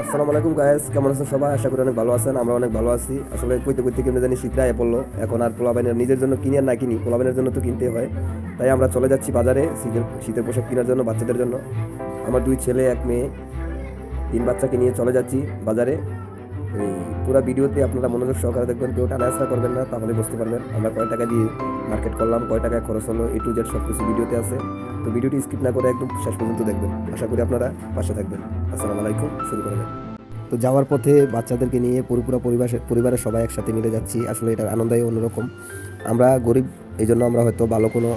আসসালামু আলাইকুম গায়েস, কেমন আছেন সবাই? আশা করি অনেক ভালো আছেন। আমরা অনেক ভালো আছি। আসলে কইতে কইতে কেমনে জানি শীত আয়া পড়লো। এখন আর পোলাপাইনের নিজের জন্য কিনি আর না কিনি, পোলাপাইনের জন্য তো কিনতে হয়। তাই আমরা চলে যাচ্ছি বাজারে শীতের পোশাক কেনার জন্য, বাচ্চাদের জন্য। আমার 2 ছেলে 1 মেয়ে, 3 বাচ্চাকে নিয়ে চলে যাচ্ছি বাজারে। এই পুরো ভিডিওতে আপনারা মনোযোগ সহকারে দেখবেন, কেউ টানাহেঁচড়া করবেন না, তাহলে বুঝতে পারবেন আমরা কয় টাকা দিয়ে মার্কেট করলাম, কয় টাকায় খরচ হলো, A to Z সব কিছু ভিডিওতে আছে। তো ভিডিওটি স্কিপ না করে একদম শেষ পর্যন্ত দেখবেন। আশা করি আপনারা পাশে থাকবেন। আসসালামু আলাইকুম, শুরু করা যাক। তো যাওয়ার পথে বাচ্চাদেরকে নিয়ে পুরো পরিবারের সবাই একসাথে মিলে যাচ্ছি। আসলে এটার আনন্দই অন্যরকম। আমরা গরিব, এই জন্য আমরা হয়তো ভালো কোনো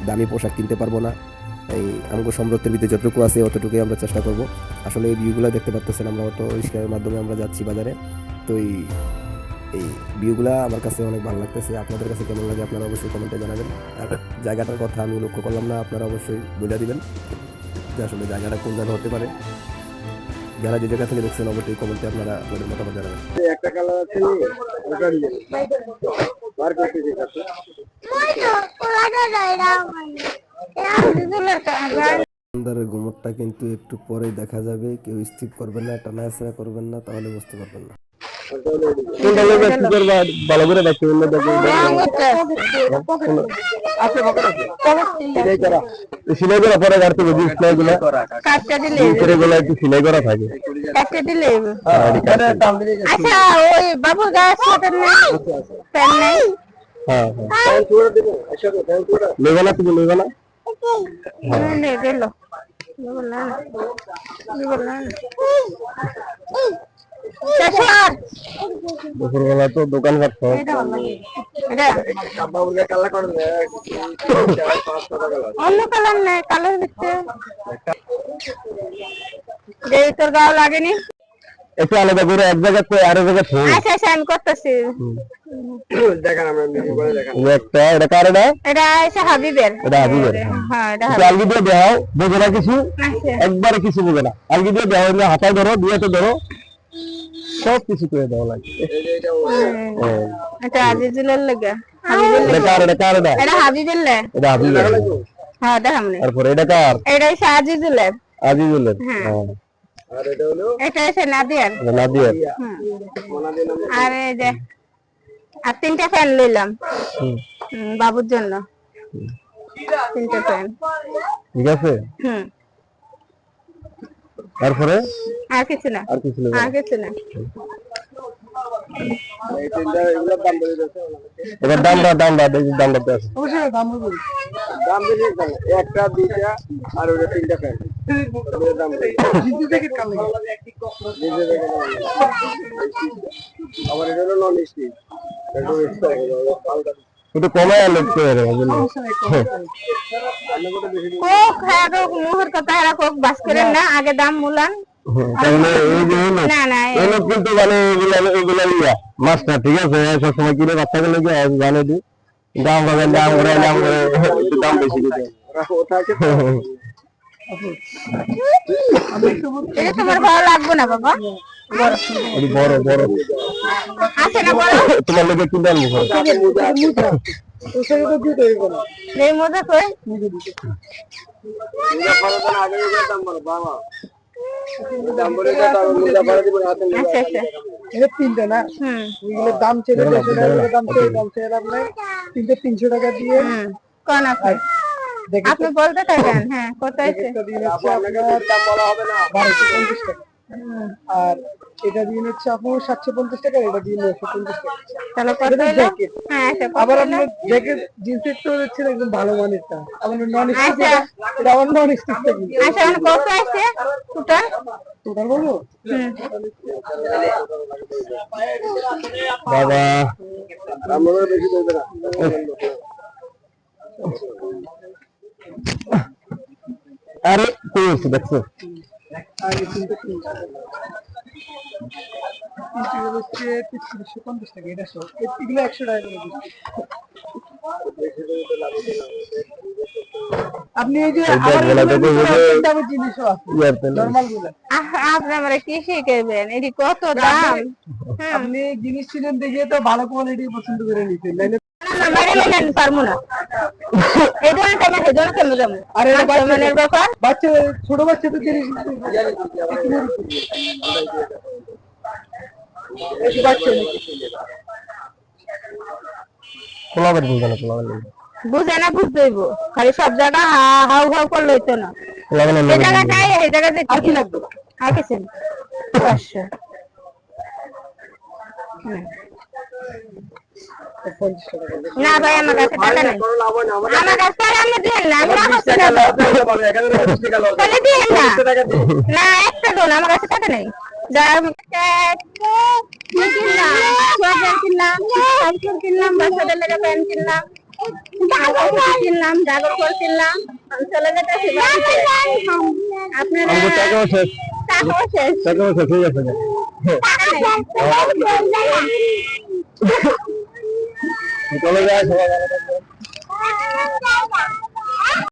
দামি পোশাক কিনতে পারবো না। এই আমাকে সমৃদ্ধের ভিতরে যতটুকু আছে অতটুকুই আমরা চেষ্টা করব। আসলে এই ভিউগুলো দেখতে পাচ্ছেন, আমরা অটো রিক্সার মাধ্যমে আমরা যাচ্ছি বাজারে। তো এই ভিউগুলা আমার কাছে অনেক ভালো লাগতেছে। আপনাদের কাছে কেমন লাগে আপনারা অবশ্যই কমেন্টে জানাবেন। আর জায়গাটার কথা আমি লক্ষ্য করলাম না, আপনারা অবশ্যই বলে দিবেন যে আসলে জায়গাটা কোন জায়গা হতে পারে। যারা যে জায়গা থেকে দেখছেন অবশ্যই কমেন্টে আপনারা আপনাদের মতামত জানাবেন। একটা কালার আছে ওটা নিয়ে বার করতে দিতে সুন্দরের ঘুমটটা কিন্তু একটু পরেই দেখা যাবে। কেউ স্কিপ করবেন না, টানাহেঁচড়া করবেন না, তাহলে বুঝতে পারবেন না। কোনটা লোক কি করবা ভালো করে দেখতে বললে দেখো সিলাই করা পরে গাড়তে বুঝি সিলাই গুলা কাটটা দিলে করে গুলা একটু সিলাই করা থাকে কাটটা দিলে আচ্ছা ওই বাবু গাছ সাথে না প্যান নাই হ্যাঁ হ্যাঁ পুরো দেব আচ্ছা পুরো লেগা না তুমি লেগা না হ্যাঁ লে গেল দুপুরবেলা তো দোকান করতে অন্য কালার নেই, কালার দেখতে তোর গাও লাগেনি একটু আলাদা করে এক জায়গা তো আরো জায়গা আচ্ছা আচ্ছা আমি করতেছি দেখেন আমরা একটা এটা কার এটা এটা হাবিবের হ্যাঁ এটা আলগি দিয়ে দাও বুঝে না কিছু একবারে কিছু বুঝে না আলগি দিয়ে দাও না হাতায় ধরো দিয়েতে ধরো সব কিছু করে দেওয়া লাগে এটা আজিজুলের লাগে এটা হাবিবের লাগে এটা হাবিবের হ্যাঁ দেখামনে তারপর এটা কার এটা আজিজুলের হ্যাঁ আর এটা হলো এটা আছে নাদিয়ার আর এই যে আর 3টা ফ্যান লইলাম বাবুর জন্য 3টা ফ্যান ঠিক আছে তারপরে আর কিছু না এই তিনটা এগুলোর দাম বলে দিতে এবার দামটা আছে অবশ্যই দাম বেশি একটা দুইটা আর ওটা 3টা ফ্যান এর দাম জিজি থেকে কাম আবার এটা হলো নন এসি এটা কমে লাগতে পারে কোক খায়া তো মোহর কথা রাখো বাস করেন না আগে দাম মুলান তাহলে এই যে না না এগুলো কিন্তু মানে এগুলো লিয়া মাছটা ঠিক আছে সব সময় কিনে বাচ্চাকে লেগে জানে দি দাম করে দাম বেশি দিতে এটা তোমার ভালো লাগবে না বাবা বড় আছে না বড় তোমার লেগে কিনতে আনবো এই মজা কই আগে দাম বড় বাবা দাম বলে দাও মুজা পাড়া দিব হাতে নিয়ে আচ্ছা এটা 3টা না ওইগুলোর দাম ছিল 150 টাকা দাম ছিল আপনি 300 টাকা দিয়ে কোন আপনি আপনি বলতে থাকেন হ্যাঁ কত আছে আপনাকে দাম বলা হবে না 1250 টাকা আর এটা দিয়ে হচ্ছে আপু 750 টাকা এটা দিয়ে 950 টাকা তাহলে কত হলো হ্যাঁ আচ্ছা আবার আপনি জ্যাকেট জিন্সের তো হচ্ছে একদম ভালো মানেরটা আপনি নন স্টিচ এটা আবার নন স্টিচ আচ্ছা এখন কত আছে টোটাল বলো বাবা আমরা বেশি দেব না আরে কইছ দেখছো আগে কিন্তু হচ্ছে 350 টাকা এটা সব এগুলো 100 টাকা করে আপনি এই যে দামের জিনিসও আছে নরমাল গুলো আপনি আমারে কি শিখাবেন এটি কত দাম আপনি জিনিস ছিলেন দেখে তো ভালো কোয়ালিটি পছন্দ করে নিছেন না মানে নেন পারবো না এই ধরনের টাইমে হেজন কেন যাবো আরে মানের ব্যাপার বাচ্চা ছোট বাচ্চা তো জিনিস পোলাবেন বুঝবে না পোলাবেন বুঝে না বুঝতে হইব খালি সব জায়গা হাউ হাউ করলে হইতো না এই জায়গাটাই এই জায়গাতে আর কি লাগবে আর কিছু না। আচ্ছা না ভাই আমার কাছে টাকা নাই আমার কাছে আর আমি দেন না আমি রাখছি না তাহলে দিন না না একটা দোন আমার কাছে টাকা নাই কিনলাম বাচ্চাদের লেগে প্যান্ট কিনলাম কিনলাম জাগর করে কিনলাম চলে যেতেছি আপনারা টাকাও শেষ ঠিক আছে চলে যায় সবাই